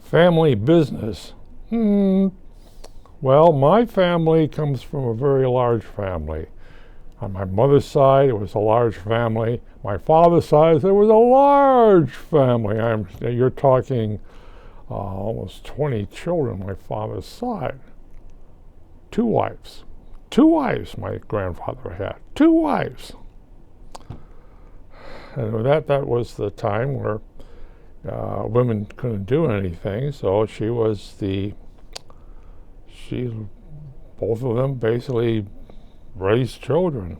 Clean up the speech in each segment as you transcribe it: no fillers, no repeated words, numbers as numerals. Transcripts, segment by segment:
Family business. Well, my family comes from a very large family. On my mother's side, it was a large family. My father's side, it was a large family. You're talking almost 20 children on my father's side. Two wives. Two wives my grandfather had. Two wives. And that was the time where women couldn't do anything, so both of them basically raised children.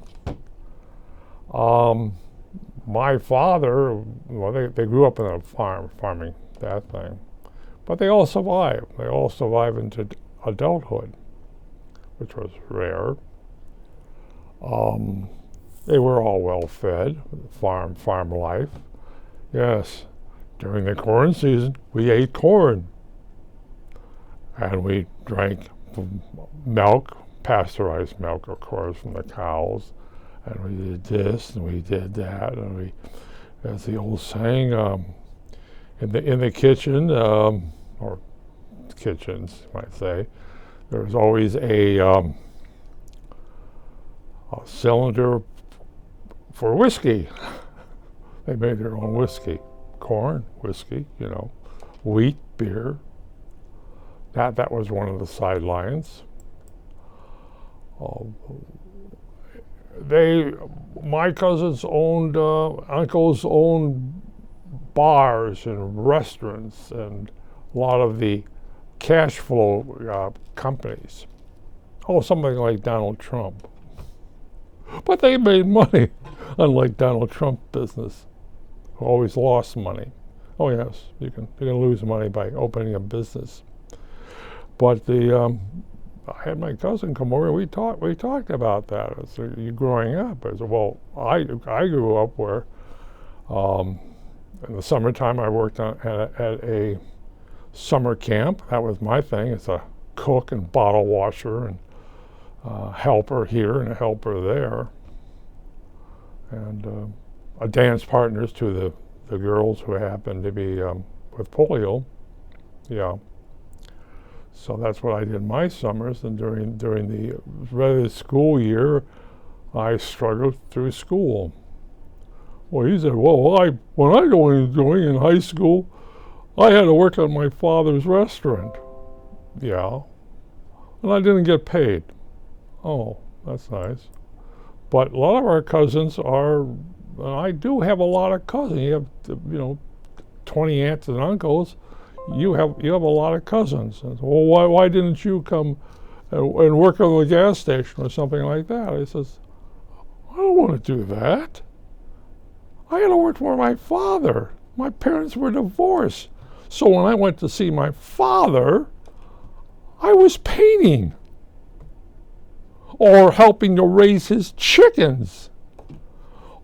My father, well, they grew up in a farming, that thing, but they all survived. They all survived into adulthood, which was rare. They were all well fed, farm life. Yes, during the corn season, we ate corn. And we drank milk, pasteurized milk, of course, from the cows. And we did this and we did that. And as the old saying, in the kitchen, or kitchens, you might say, there was always a cylinder for whiskey. They made their own whiskey. Corn, whiskey, wheat, beer. That was one of the sidelines. My cousins uncles owned bars and restaurants and a lot of the cash flow companies. Oh, something like Donald Trump. But they made money, unlike Donald Trump business, who always lost money. Oh yes, you can lose money by opening a business. But I had my cousin come over and we talked about that. So you growing up? I said, well, I grew up where in the summertime I worked at a summer camp. That was my thing. It's a cook and bottle washer and helper here and a helper there. And a dance partners to the girls who happened to be with polio. Yeah. So that's what I did my summers, and during the regular school year, I struggled through school. Well, he said, well, when I was going in high school, I had to work at my father's restaurant. Yeah. And I didn't get paid. Oh, that's nice. But a lot of our cousins and I do have a lot of cousins. You have, 20 aunts and uncles. You have a lot of cousins. And, well, why didn't you come and work on the gas station or something like that? He says, I don't want to do that. I had to work for my father. My parents were divorced. So when I went to see my father, I was painting or helping to raise his chickens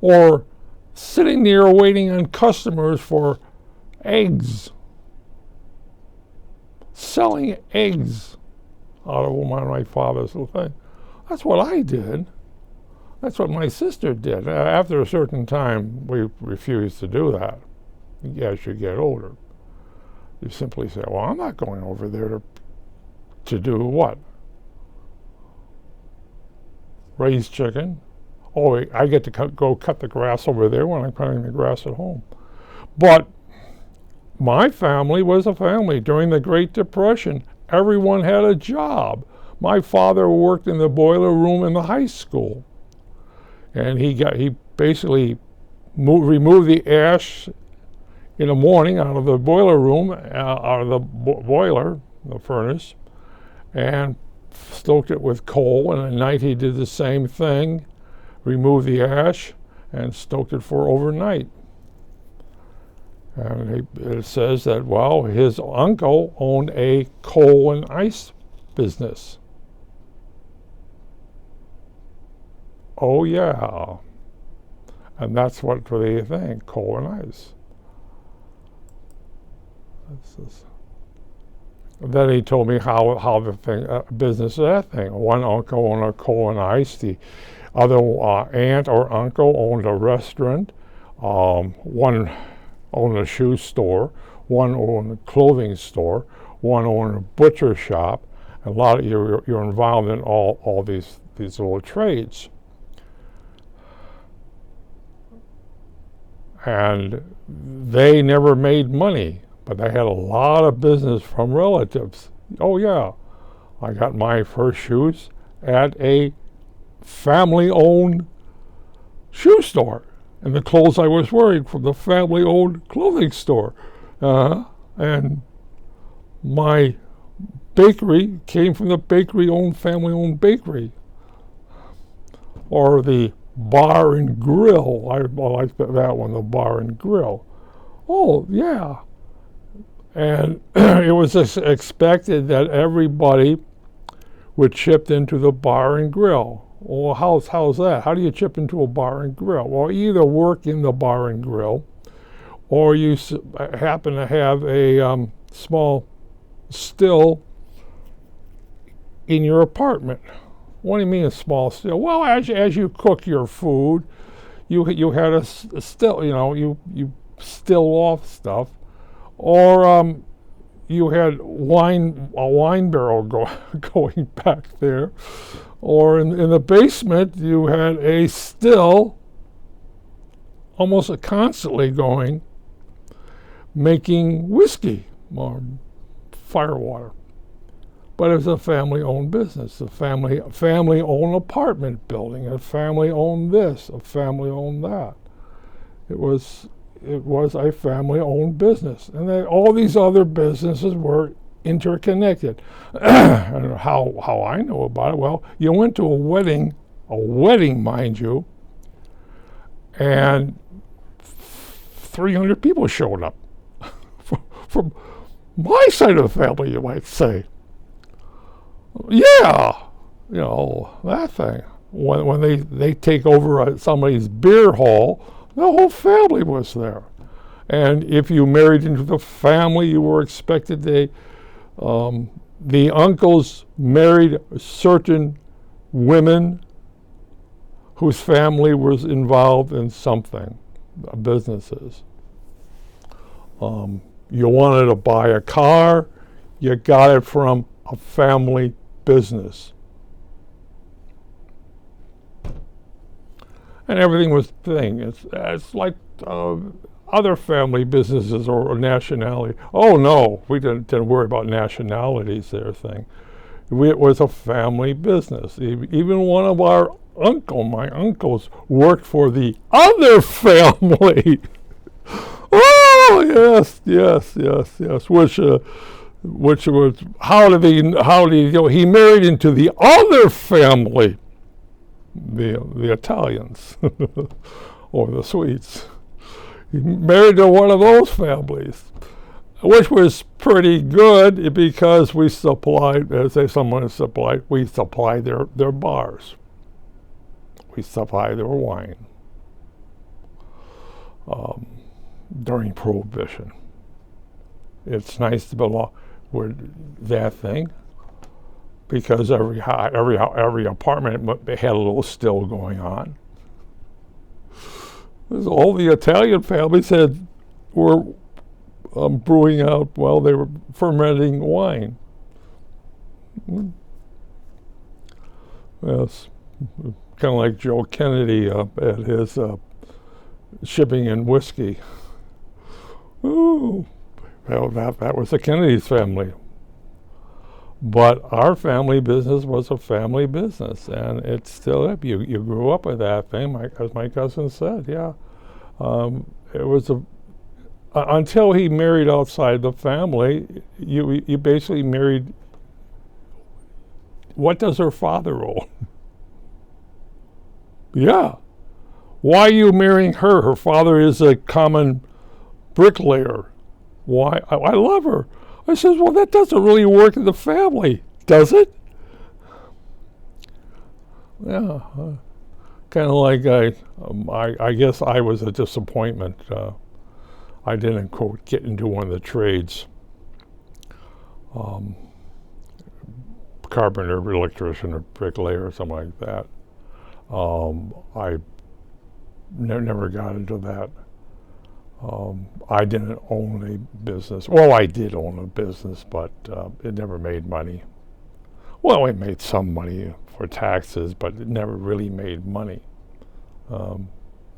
or sitting there waiting on customers for eggs. Selling eggs out of one of my father's little thing. That's what I did. That's what my sister did. After a certain time, we refused to do that. As you get older, you simply say, well, I'm not going over there to do what? Raise chicken? Oh, I get to go cut the grass over there when I'm cutting the grass at home. But my family was a family. During the Great Depression, everyone had a job. My father worked in the boiler room in the high school. And he basically removed the ash in the morning out of the boiler room, out of the boiler, the furnace, and stoked it with coal. And at night he did the same thing, removed the ash, and stoked it for overnight. And it says that, well, his uncle owned a coal and ice business. Oh, yeah. And that's what they think, coal and ice. Then he told me how the thing, business of that thing. One uncle owned a coal and ice. The other aunt or uncle owned a restaurant. One owned a shoe store. one owned a clothing store, one owned a butcher shop. A lot of you're involved in all these little trades. And they never made money, but they had a lot of business from relatives. Oh yeah, I got my first shoes at a family-owned shoe store, and the clothes I was wearing from the family-owned clothing store. And my bakery came from the bakery-owned, family-owned bakery. Or the bar and grill. I like that one, the bar and grill. Oh, yeah. And it was expected that everybody would chip into the bar and grill. Well, how's that? How do you chip into a bar and grill? Well, either work in the bar and grill, or you happen to have a small still in your apartment. What do you mean a small still? Well, as you cook your food, you had a still, you still off stuff, or you had a wine barrel going back there, or in the basement you had a still almost constantly going, making whiskey or firewater. But it was a family-owned business, a family-owned apartment building, a family-owned this, a family-owned that. It was a family-owned business, and all these other businesses were interconnected. I don't know how I know about it. Well, you went to a wedding, mind you, and 300 people showed up from my side of the family, you might say. Yeah, that thing. When they take over somebody's beer hall, the whole family was there. And if you married into the family, you were expected the uncles married certain women whose family was involved in something, businesses. You wanted to buy a car, you got it from a family business. And everything was thing. It's like other family businesses or nationality. Oh no, we didn't worry about nationalities there thing. It was a family business. Even one of my uncles worked for the other family. Oh yes. Which was how did he married into the other family, the Italians or the Swedes. He married to one of those families, which was pretty good because we supplied, we supplied their bars. We supplied their wine during Prohibition. It's nice to belong with that thing because every apartment had a little still going on. All the Italian families were brewing out while they were fermenting wine. Yes, kind of like Joe Kennedy at his shipping and whiskey. Ooh, well, that was the Kennedy's family. But our family business was a family business, and it's still up. You grew up with that thing, as my cousin said. Yeah, it was until he married outside the family. You basically married. What does her father own? Yeah, why are you marrying her? Her father is a common bricklayer. Why? I love her. I says, well, that doesn't really work in the family, does it? Yeah, kind of like I guess I was a disappointment. I didn't, quote, get into one of the trades. Carpenter, electrician, or bricklayer, or something like that. I never got into that. I didn't own a business. Well, I did own a business, but it never made money. Well, it made some money for taxes, but it never really made money.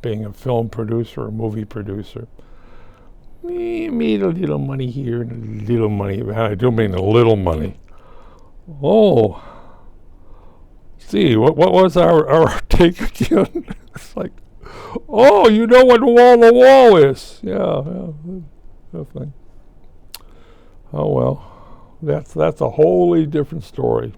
Being a film producer, a movie producer, made a little money here and a little money. I do mean a little money. Oh, see, what was our take again? It's like, oh, you know what wall to wall is. Yeah, definitely. Oh well, that's a wholly different story.